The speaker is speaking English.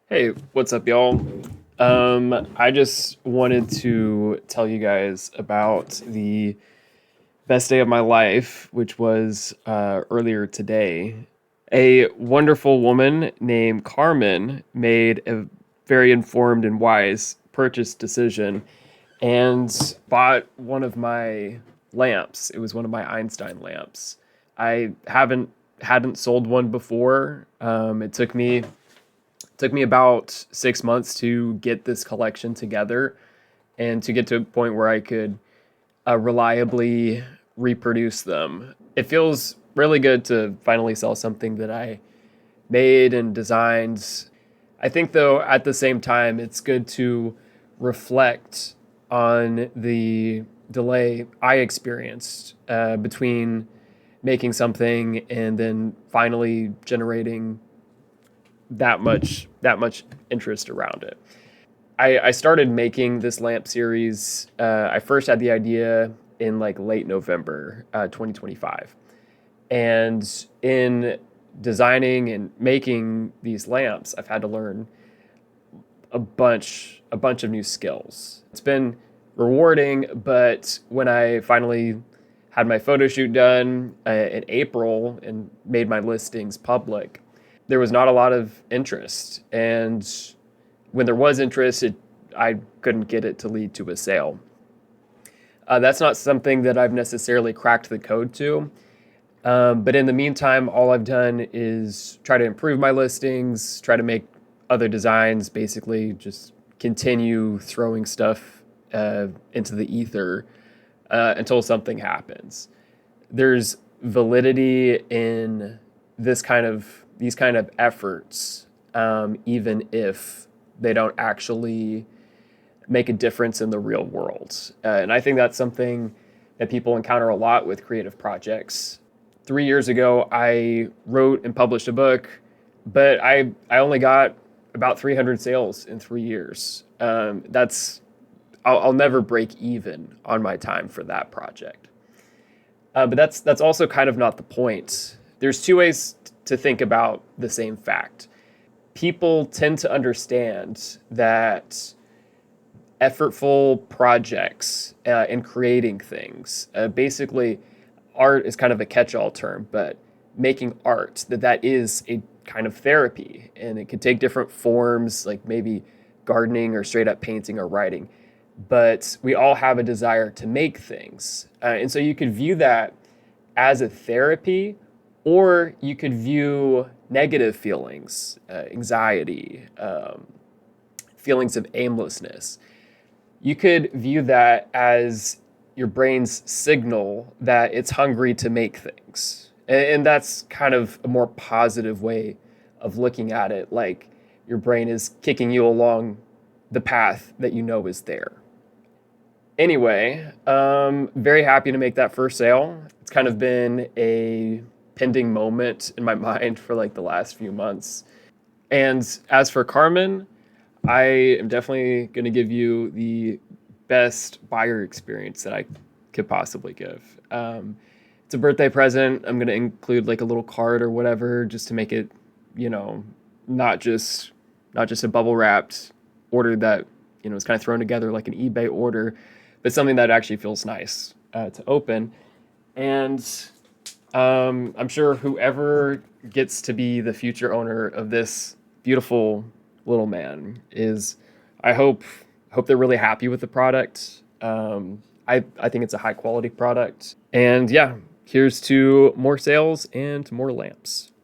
Hey, what's up, y'all? I just wanted to tell you guys about the best day of my life, which was earlier today. A wonderful woman named Carmen made a very informed and wise purchase decision and bought one of my lamps. It was one of my Einstein lamps. I hadn't sold one before. It took me about 6 months to get this collection together and to get to a point where I could reliably reproduce them. It feels really good to finally sell something that I made and designed. I think, though, at the same time, it's good to reflect on the delay I experienced between making something and then finally generating that much interest around it. I started making this lamp series. I first had the idea in like late November 2025, and in designing and making these lamps, I've had to learn a bunch of new skills. It's been rewarding, but when I finally had my photo shoot done in April and made my listings public, there was not a lot of interest. And when there was interest, I couldn't get it to lead to a sale. That's not something that I've necessarily cracked the code to. But in the meantime, all I've done is try to improve my listings, try to make other designs, basically just continue throwing stuff into the ether until something happens. There's validity in these kind of efforts, even if they don't actually make a difference in the real world. And I think that's something that people encounter a lot with creative projects. 3 years ago, I wrote and published a book, but I only got about 300 sales in 3 years. I'll never break even on my time for that project. But that's also kind of not the point. There's two ways to think about the same fact. People tend to understand that effortful projects in creating things, basically, art is kind of a catch-all term, but making art, that is a kind of therapy, and it could take different forms, like maybe gardening or straight up painting or writing. But we all have a desire to make things, and so you could view that as a therapy, or you could view negative feelings, anxiety, feelings of aimlessness. You could view that as your brain's signal that it's hungry to make things. And that's kind of a more positive way of looking at it, like your brain is kicking you along the path that you know is there. Anyway, very happy to make that first sale. It's kind of been a pending moment in my mind for like the last few months. And as for Carmen, I am definitely going to give you the best buyer experience that I could possibly give. It's a birthday present. I'm going to include like a little card or whatever just to make it, you know, not just not just a bubble wrapped order that is kind of thrown together like an eBay order, but something that actually feels nice to open. And I'm sure whoever gets to be the future owner of this beautiful little man is, I hope they're really happy with the product. I think it's a high quality product. And yeah, here's to more sales and more lamps.